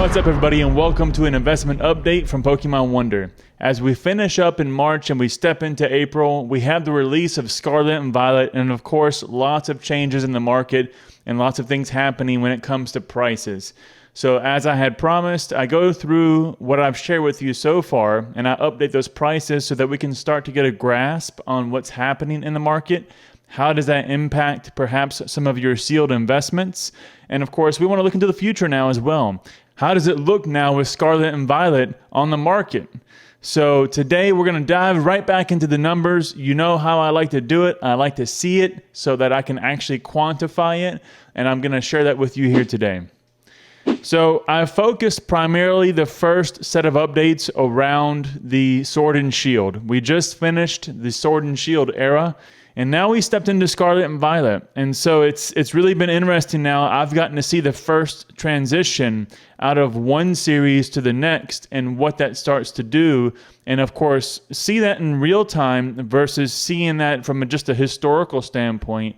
What's up, everybody, and welcome to an investment update from Pokemon Wonder. As we finish up in March and we step into April, we have the release of Scarlet and Violet, and of course, lots of changes in the market and lots of things happening when it comes to prices. So as I had promised, I go through what I've shared with you so far, and I update those prices so that we can start to get a grasp on what's happening in the market. How does that impact perhaps some of your sealed investments? And of course, we want to look into the future now as well. How does it look now with Scarlet and Violet on the market? So today we're going to dive right back into the numbers. You know how I like to do it. I like to see it so that I can actually quantify it. And I'm going to share that with you here today. So I focused primarily the first set of updates around the Sword and Shield. We just finished the Sword and Shield era. And now we stepped into Scarlet and Violet. And so it's really been interesting now. I've gotten to see the first transition out of one series to the next and what that starts to do. And of course, see that in real time versus seeing that from just a historical standpoint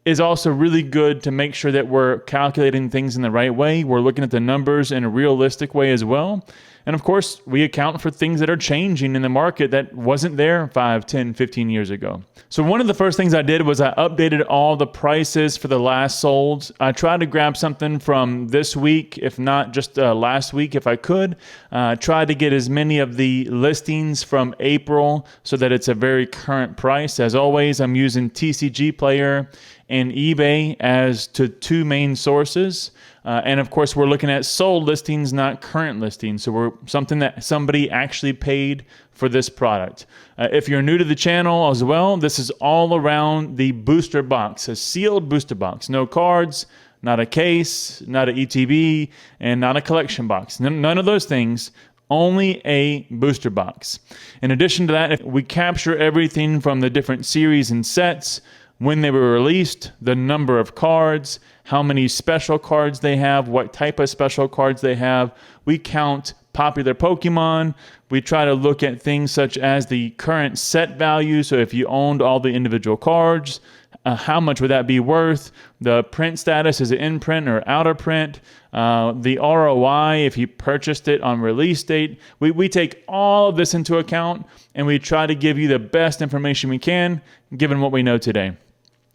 is also really good to make sure that we're calculating things in the right way. We're looking at the numbers in a realistic way as well. And of course, we account for things that are changing in the market that wasn't there 5, 10, 15 years ago. So one of the first things I did was I updated all the prices for the last solds. I tried to grab something from this week, if not just last week if I could. Tried to get as many of the listings from April so that it's a very current price. As always, I'm using TCG Player and eBay as to two main sources. And of course, we're looking at sold listings, not current listings. So we're something that somebody actually paid for this product. If you're new to the channel as well, this is all around the booster box, a sealed booster box. No cards, not a case, not an ETB, and not a collection box. None of those things. Only a booster box. In addition to that, we capture everything from the different series and sets, when they were released, the number of cards, how many special cards they have, what type of special cards they have. We count popular Pokemon. We try to look at things such as the current set value. So if you owned all the individual cards, how much would that be worth? The print status, is it in print or out of print? The ROI, if you purchased it on release date. We take all of this into account and we try to give you the best information we can given what we know today.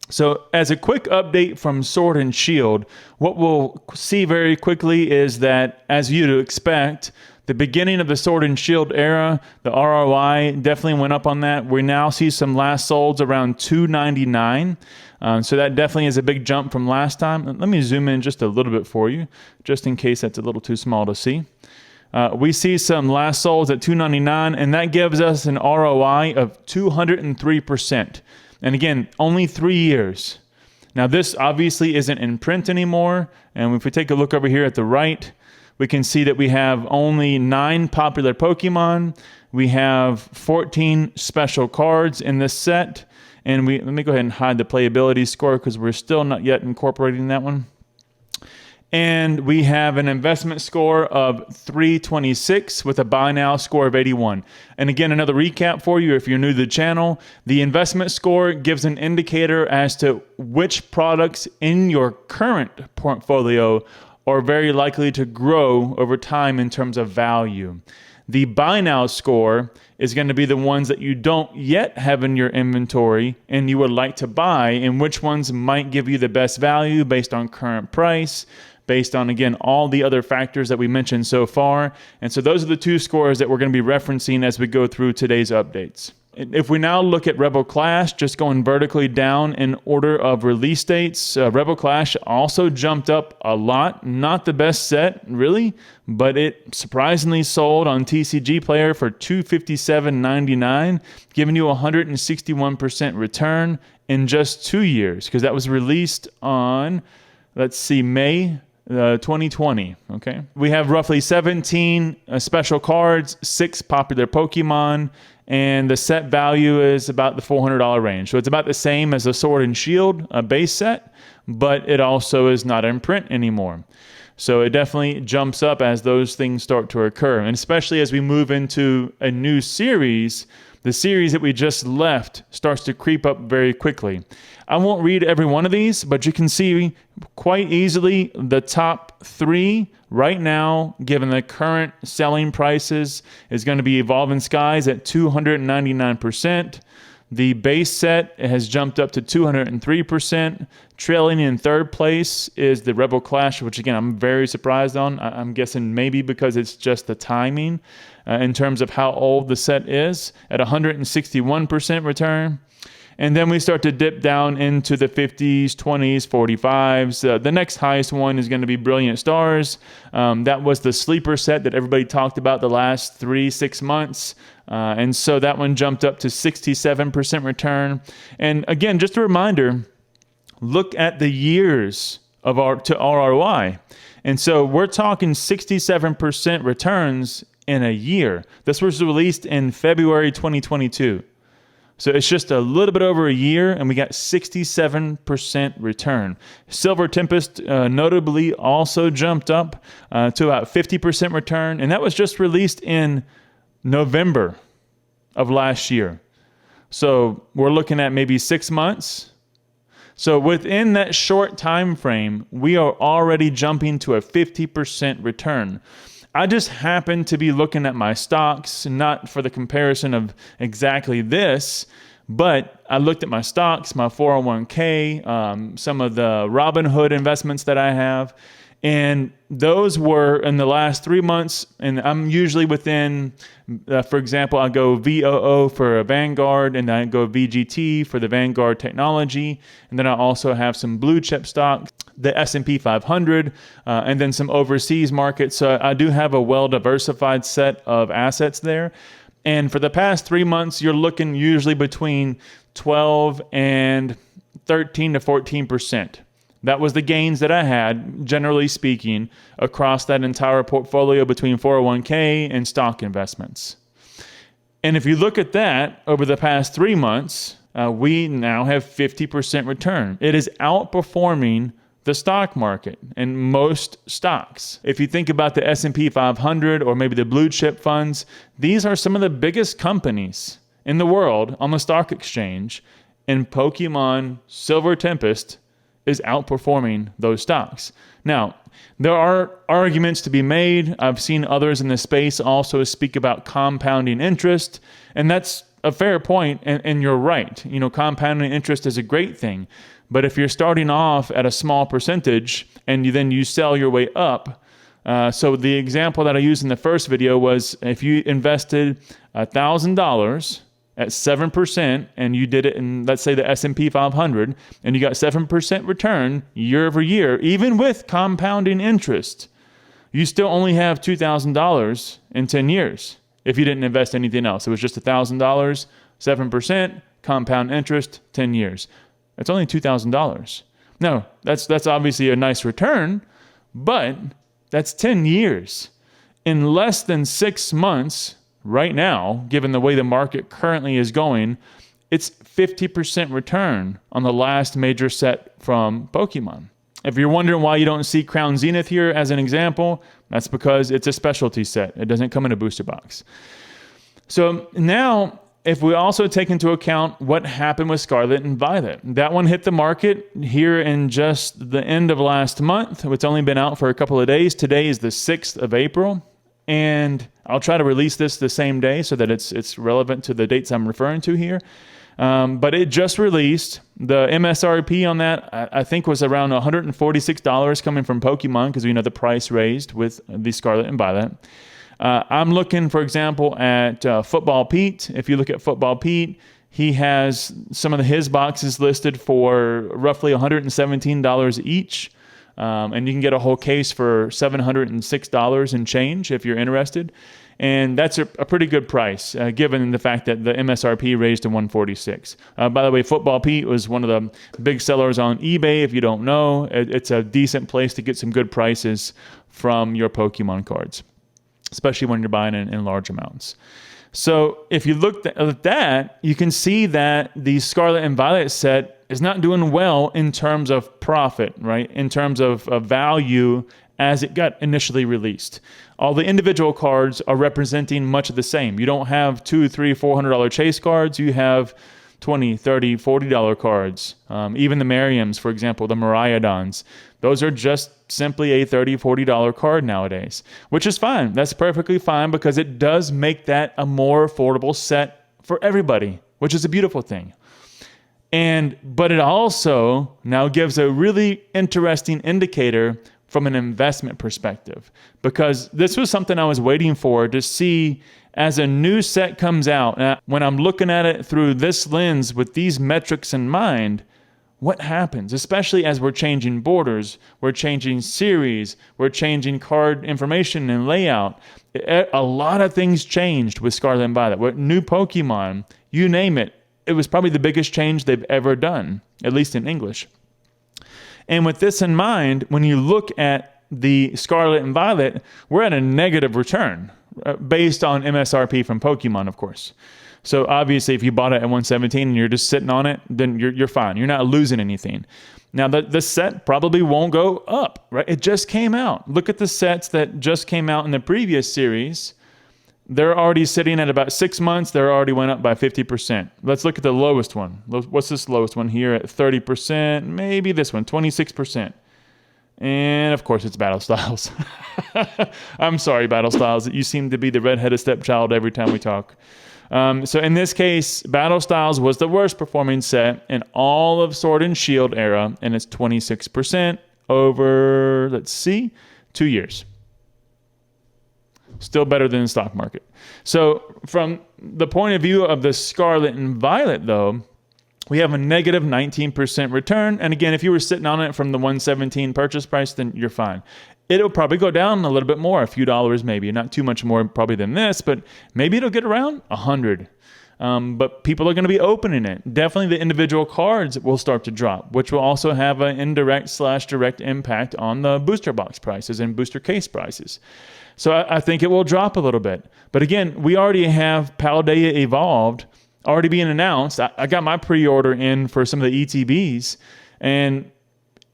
So as a quick update from Sword and Shield, what we'll see very quickly is that, as you'd expect, the beginning of the Sword and Shield era, the ROI definitely went up on that. We now see some last solds around $2.99. So that definitely is a big jump from last time. Let me zoom in just a little bit for you, just in case that's a little too small to see. We see some last solds at $2.99, and that gives us an ROI of 203%. And again, only 3 years. Now this obviously isn't in print anymore. And if we take a look over here at the right, we can see that we have only 9 popular Pokemon. We have 14 special cards in this set. And let me go ahead and hide the playability score because we're still not yet incorporating that one. And we have an investment score of 326 with a buy now score of 81. And again, another recap for you if you're new to the channel. The investment score gives an indicator as to which products in your current portfolio are very likely to grow over time in terms of value. The buy now score is going to be the ones that you don't yet have in your inventory and you would like to buy, and which ones might give you the best value based on current price, based on, again, all the other factors that we mentioned so far. And so those are the two scores that we're going to be referencing as we go through today's updates. If we now look at Rebel Clash, just going vertically down in order of release dates, Rebel Clash also jumped up a lot. Not the best set, really, but it surprisingly sold on TCG Player for $257.99, giving you a 161% return in just 2 years, because that was released on, let's see, May 2020, okay? We have roughly 17 special cards, 6 popular Pokemon, and the set value is about the $400 range. So it's about the same as the Sword and Shield base set, but it also is not in print anymore. So it definitely jumps up as those things start to occur. And especially as we move into a new series, the series that we just left starts to creep up very quickly. I won't read every one of these, but you can see quite easily the top 3 right now, given the current selling prices, is going to be Evolving Skies at 299%. The base set has jumped up to 203%. Trailing in third place is the Rebel Clash, which again, I'm very surprised on. I'm guessing maybe because it's just the timing in terms of how old the set is, at 161% return. And then we start to dip down into the 50s, 20s, 45s. The next highest one is going to be Brilliant Stars. That was the sleeper set that everybody talked about the last 6 months. And so that one jumped up to 67% return. And again, just a reminder, look at the years of our ROI. And so we're talking 67% returns in a year. This was released in February 2022. So it's just a little bit over a year, and we got 67% return. Silver Tempest notably also jumped up to about 50% return, and that was just released in November of last year. So we're looking at maybe 6 months. So within that short time frame, we are already jumping to a 50% return. I just happen to be looking at my stocks, not for the comparison of exactly this, but I looked at my stocks, my 401k, some of the Robinhood investments that I have, and those were in the last 3 months, and I'm usually within, for example, I go VOO for a Vanguard, and I go VGT for the Vanguard technology, and then I also have some blue chip stocks, the S&P 500, and then some overseas markets. So I do have a well-diversified set of assets there. And for the past 3 months, you're looking usually between 12 and 13 to 14%. That was the gains that I had, generally speaking, across that entire portfolio between 401k and stock investments. And if you look at that over the past 3 months, we now have 50% return. It is outperforming the stock market and most stocks. If you think about the S&P 500 or maybe the blue chip funds, these are some of the biggest companies in the world on the stock exchange, and Pokemon Silver Tempest is outperforming those stocks. Now, there are arguments to be made. I've seen others in the space also speak about compounding interest, and that's a fair point, and you're right. You know, compounding interest is a great thing. But if you're starting off at a small percentage and you sell your way up, so the example that I used in the first video was if you invested $1,000 at 7% and you did it in, let's say, the S&P 500, and you got 7% return year over year, even with compounding interest, you still only have $2,000 in 10 years if you didn't invest anything else. It was just $1,000, 7%, compound interest, 10 years. That's only $2,000. No, that's obviously a nice return, but that's 10 years. In less than 6 months, right now, given the way the market currently is going, it's 50% return on the last major set from Pokemon. If you're wondering why you don't see Crown Zenith here as an example, that's because it's a specialty set. It doesn't come in a booster box. So now, if we also take into account what happened with Scarlet and Violet, that one hit the market here in just the end of last month. It's only been out for a couple of days. Today is the 6th of April, and I'll try to release this the same day so that it's relevant to the dates I'm referring to here. But it just released. The MSRP on that, I think, was around $146 coming from Pokemon, because we know the price raised with the Scarlet and Violet. I'm looking, for example, at Football Pete. If you look at Football Pete, he has some of his boxes listed for roughly $117 each. And you can get a whole case for $706 and change if you're interested. And that's a pretty good price, given the fact that the MSRP raised to $146. By the way, Football Pete was one of the big sellers on eBay. If you don't know, it's a decent place to get some good prices from your Pokemon cards, especially when you're buying in large amounts. So if you look at that, you can see that the Scarlet and Violet set is not doing well in terms of profit, right? In terms of value as it got initially released. All the individual cards are representing much of the same. You don't have $200, $300, $400 chase cards. You have $20, $30, $40 cards. Even the Merriams, for example, the Miraidons. Those are just simply a $30, $40 card nowadays, which is fine. That's perfectly fine because it does make that a more affordable set for everybody, which is a beautiful thing. But it also now gives a really interesting indicator from an investment perspective, because this was something I was waiting for to see as a new set comes out. And when I'm looking at it through this lens with these metrics in mind, what happens, especially as we're changing borders, we're changing series, we're changing card information and layout. A lot of things changed with Scarlet and Violet. With new Pokemon, you name it, it was probably the biggest change they've ever done, at least in English. And with this in mind, when you look at the Scarlet and Violet, we're at a negative return based on MSRP from Pokemon, of course. So obviously, if you bought it at 117 and you're just sitting on it, then you're fine. You're not losing anything. Now, the set probably won't go up, right? It just came out. Look at the sets that just came out in the previous series. They're already sitting at about 6 months. They're already went up by 50%. Let's look at the lowest one. What's this lowest one here at 30%? Maybe this one, 26%. And of course, it's Battle Styles. I'm sorry, Battle Styles. You seem to be the redheaded stepchild every time we talk. So in this case, Battle Styles was the worst performing set in all of Sword and Shield era, and it's 26% over, 2 years. Still better than the stock market. So from the point of view of the Scarlet and Violet, though, we have a negative 19% return. And again, if you were sitting on it from the 117 purchase price, then you're fine. It'll probably go down a little bit more, a few dollars maybe, not too much more probably than this, but maybe it'll get around 100. But people are going to be opening it. Definitely the individual cards will start to drop, which will also have an indirect/direct impact on the booster box prices and booster case prices. So I think it will drop a little bit. But again, we already have Paldea Evolved already being announced. I got my pre-order in for some of the ETBs. And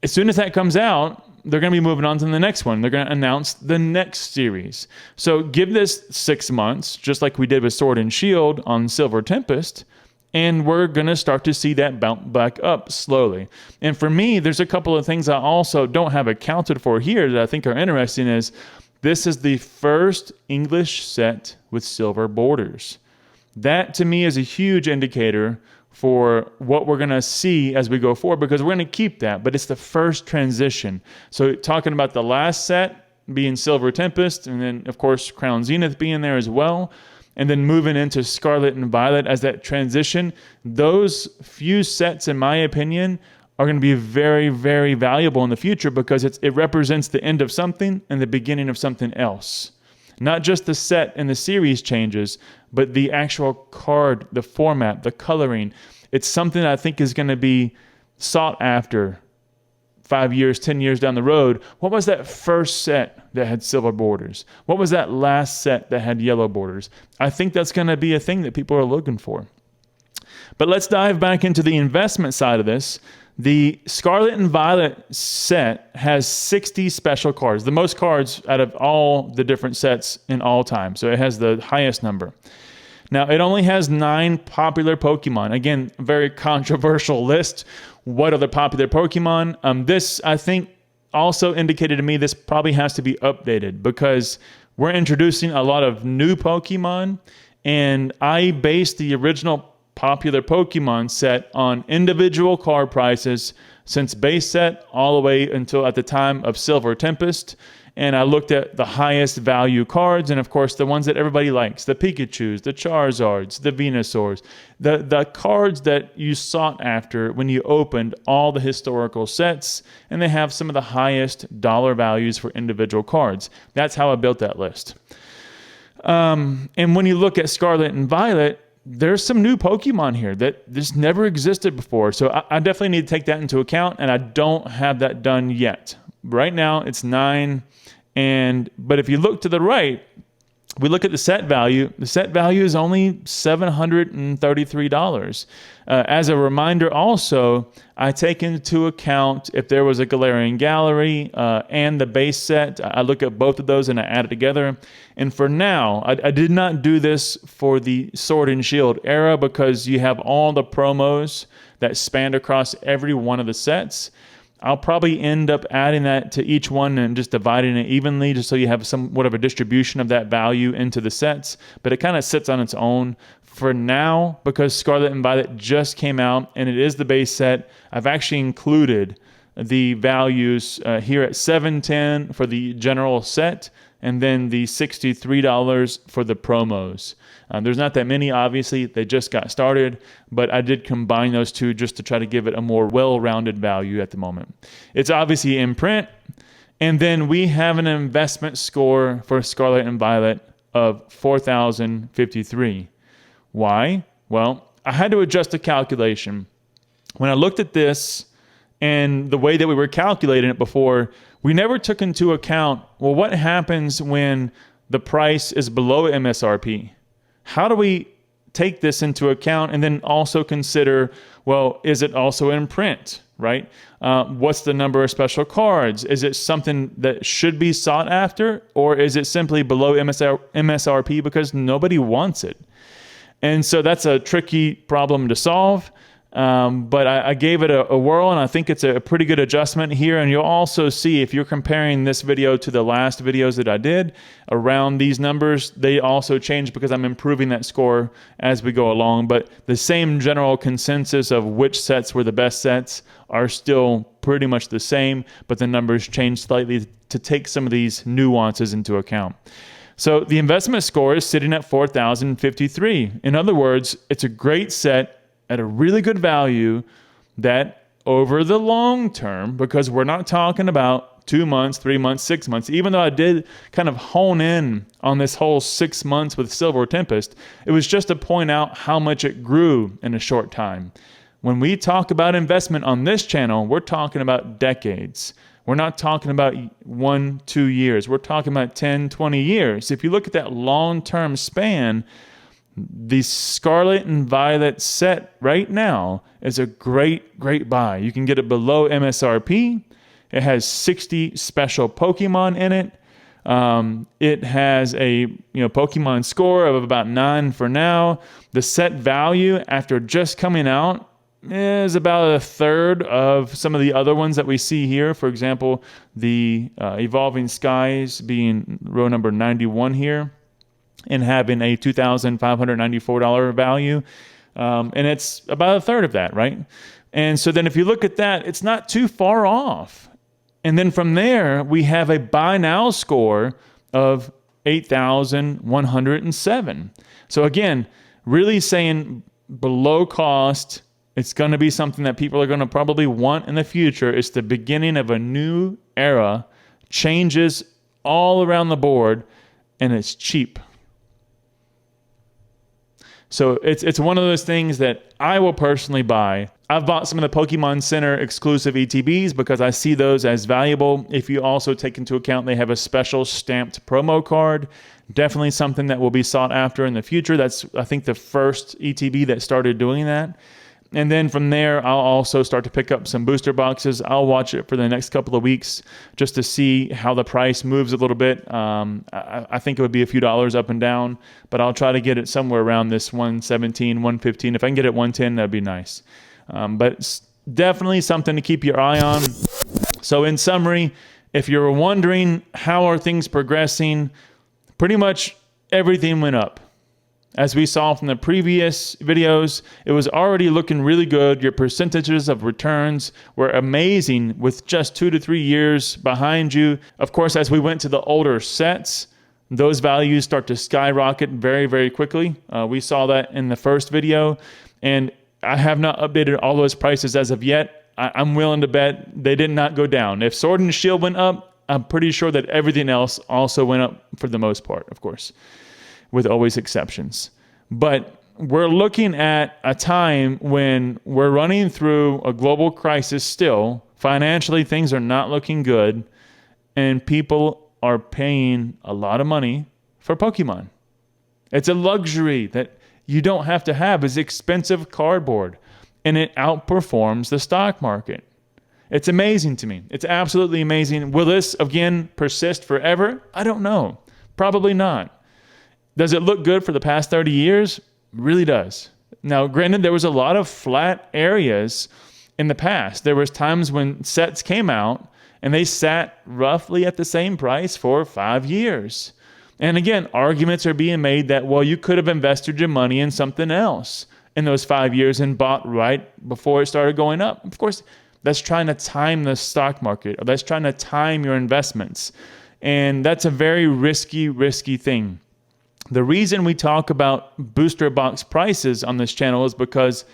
as soon as that comes out, they're going to be moving on to the next one. They're going to announce the next series. So give this 6 months, just like we did with Sword and Shield on Silver Tempest, and we're going to start to see that bounce back up slowly. And for me, there's a couple of things I also don't have accounted for here that I think are interesting is this is the first English set with silver borders. That to me is a huge indicator for what we're going to see as we go forward, because we're going to keep that, but it's the first transition. So talking about the last set being Silver Tempest, and then of course Crown Zenith being there as well, and then moving into Scarlet and Violet as that transition, those few sets, in my opinion, are going to be very, very valuable in the future because it represents the end of something and the beginning of something else. Not just the set and the series changes, but the actual card, the format, the coloring. It's something I think is going to be sought after 5 years, 10 years down the road. What was that first set that had silver borders? What was that last set that had yellow borders? I think that's going to be a thing that people are looking for. But let's dive back into the investment side of this. The Scarlet and Violet set has 60 special cards, the most cards out of all the different sets in all time. So it has the highest number. Now, it only has 9 popular Pokemon. Again, very controversial list. What are the popular Pokemon? This, I think, also indicated to me this probably has to be updated because we're introducing a lot of new Pokemon, and I based the original popular Pokemon set on individual card prices since base set all the way until at the time of Silver Tempest. And I looked at the highest value cards, and of course the ones that everybody likes, the Pikachus, the Charizards, the Venusaurs, the cards that you sought after when you opened all the historical sets, and they have some of the highest dollar values for individual cards. That's how I built that list. And when you look at Scarlet and Violet, there's some new Pokemon here that just never existed before. So I definitely need to take that into account, and I don't have that done yet. Right now, it's 9. But if you look to the right, we look at the set value. The set value is only $733. As a reminder also, I take into account if there was a Galarian Gallery and the base set. I look at both of those and I add it together. And for now, I did not do this for the Sword and Shield era because you have all the promos that spanned across every one of the sets. I'll probably end up adding that to each one and just dividing it evenly just so you have somewhat of a distribution of that value into the sets. But it kind of sits on its own. For now, because Scarlet and Violet just came out and it is the base set, I've actually included the values here at $710 for the general set and then the $63 for the promos. There's not that many, obviously. They just got started, but I did combine those two just to try to give it a more well-rounded value at the moment. It's obviously in print, and then we have an investment score for Scarlet and Violet of 4,053. Why? Well, I had to adjust the calculation. When I looked at this and the way that we were calculating it before, we never took into account, well, what happens when the price is below MSRP? How do we take this into account and then also consider, well, is it also in print, right? What's the number of special cards? Is it something that should be sought after, or is it simply below MSRP because nobody wants it? And so that's a tricky problem to solve. But I gave it a whirl, and I think it's a pretty good adjustment here. And you'll also see, if you're comparing this video to the last videos that I did around these numbers, they also change because I'm improving that score as we go along. But the same general consensus of which sets were the best sets are still pretty much the same, but the numbers change slightly to take some of these nuances into account. So the investment score is sitting at 4,053. In other words, it's a great set at a really good value that over the long term, because we're not talking about 2 months, 3 months, 6 months, even though I did kind of hone in on this whole 6 months with Silver Tempest, it was just to point out how much it grew in a short time. When we talk about investment on this channel, we're talking about decades. We're not talking about 1, 2 years. We're talking about 10, 20 years. If you look at that long-term span, the Scarlet and Violet set right now is a great, great buy. You can get it below MSRP. It has 60 special Pokemon in it. It has a Pokemon score of about 9 for now. The set value after just coming out is about a third of some of the other ones that we see here. For example, the Evolving Skies being row number 91 here, and having a $2,594 value. And it's about a third of that, right? And so then if you look at that, it's not too far off. And then from there, we have a buy now score of 8,107. So again, really saying below cost, it's going to be something that people are going to probably want in the future. It's the beginning of a new era, changes all around the board, and it's cheap. So it's one of those things that I will personally buy. I've bought some of the Pokemon Center exclusive ETBs because I see those as valuable. If you also take into account they have a special stamped promo card, definitely something that will be sought after in the future. That's, I think, the first ETB that started doing that. And then from there, I'll also start to pick up some booster boxes. I'll watch it for the next couple of weeks just to see how the price moves a little bit. I think it would be a few dollars up and down, but I'll try to get it somewhere around this 117, 115. If I can get it 110, that'd be nice. But it's definitely something to keep your eye on. So in summary, if you're wondering how are things progressing, pretty much everything went up. As we saw from the previous videos, it was already looking really good. Your percentages of returns were amazing with just 2 to 3 years behind you. Of course, as we went to the older sets, those values start to skyrocket very, very quickly. We saw that in the first video, and I have not updated all those prices as of yet. I'm willing to bet they did not go down. If Sword and Shield went up, I'm pretty sure that everything else also went up for the most part, of course, with always exceptions. But we're looking at a time when we're running through a global crisis still. Financially, things are not looking good, and people are paying a lot of money for Pokemon. It's a luxury that you don't have to have. It's expensive cardboard, and it outperforms the stock market. It's amazing to me. It's absolutely amazing. Will this, again, persist forever? I don't know. Probably not. Does it look good for the past 30 years? It really does. Now, granted, there was a lot of flat areas in the past. There was times when sets came out and they sat roughly at the same price for 5 years. And again, arguments are being made that, well, you could have invested your money in something else in those 5 years and bought right before it started going up. Of course, that's trying to time the stock market, or that's trying to time your investments. And that's a very risky thing. The reason we talk about booster box prices on this channel is because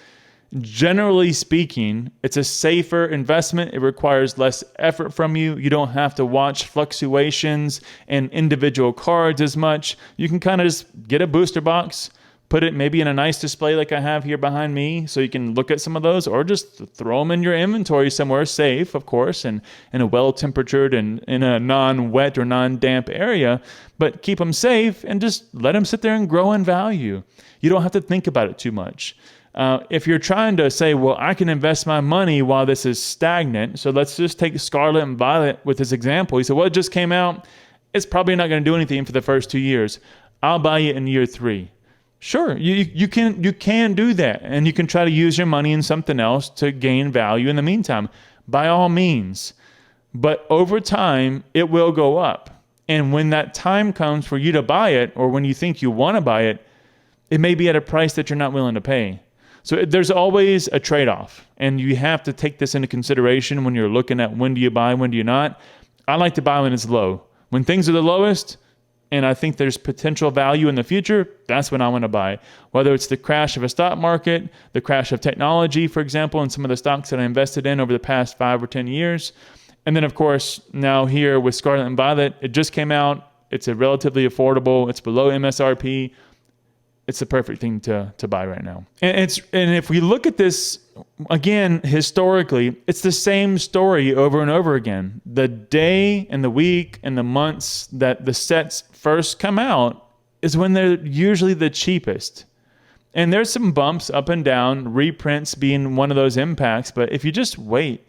generally speaking, it's a safer investment. It requires less effort from you. You don't have to watch fluctuations in individual cards as much. You can kind of just get a booster box, put it maybe in a nice display like I have here behind me so you can look at some of those, or just throw them in your inventory somewhere safe, of course, and in a well-temperatured and in a non-wet or non-damp area, but keep them safe and just let them sit there and grow in value. You don't have to think about it too much. If you're trying to say, well, I can invest my money while this is stagnant, so let's just take Scarlet and Violet with this example. He said, well, it just came out. It's probably not going to do anything for the first 2 years. I'll buy it in year 3. Sure, you can do that, and you can try to use your money in something else to gain value in the meantime, by all means. But over time, it will go up. And when that time comes for you to buy it, or when you think you want to buy it, it may be at a price that you're not willing to pay. So there's always a trade-off, and you have to take this into consideration when you're looking at when do you buy, when do you not. I like to buy when it's low. When things are the lowest, and I think there's potential value in the future, that's when I want to buy. Whether it's the crash of a stock market, the crash of technology, for example, and some of the stocks that I invested in over the past 5 or 10 years. And then, of course, now here with Scarlet and Violet, it just came out. It's a relatively affordable. It's below MSRP. It's the perfect thing to buy right now. And if we look at this, again, historically, it's the same story over and over again. The day and the week and the months that the sets first come out is when they're usually the cheapest. And there's some bumps up and down, reprints being one of those impacts. But if you just wait,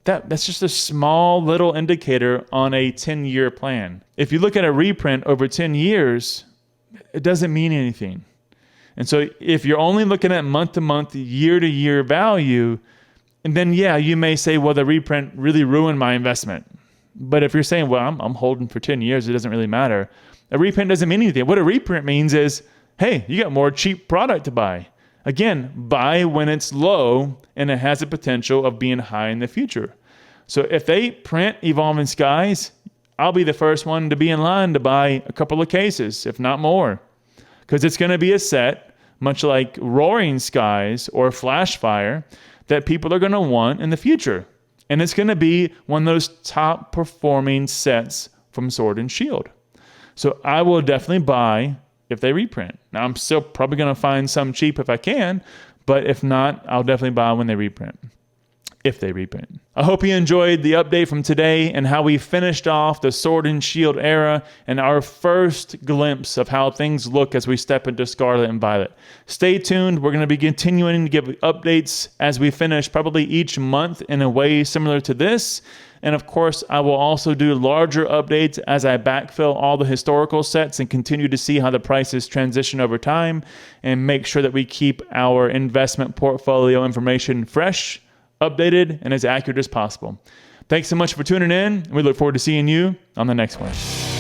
that's just a small little indicator on a 10-year plan. If you look at a reprint over 10 years, it doesn't mean anything. And so if you're only looking at month-to-month, year-to-year value, and then, yeah, you may say, well, the reprint really ruined my investment. But if you're saying, well, I'm holding for 10 years, it doesn't really matter. A reprint doesn't mean anything. What a reprint means is, hey, you got more cheap product to buy. Again, buy when it's low and it has the potential of being high in the future. So if they print Evolving Skies, I'll be the first one to be in line to buy a couple of cases, if not more. Because it's going to be a set, much like Roaring Skies or Flashfire, that people are going to want in the future. And it's going to be one of those top performing sets from Sword and Shield. So I will definitely buy if they reprint. Now, I'm still probably going to find some cheap if I can, but if not, I'll definitely buy when they reprint. If they reprint. I hope you enjoyed the update from today and how we finished off the Sword and Shield era and our first glimpse of how things look as we step into Scarlet and Violet. Stay tuned. We're going to be continuing to give updates as we finish probably each month in a way similar to this. And of course, I will also do larger updates as I backfill all the historical sets and continue to see how the prices transition over time and make sure that we keep our investment portfolio information fresh, updated, and as accurate as possible. Thanks so much for tuning in, and we look forward to seeing you on the next one.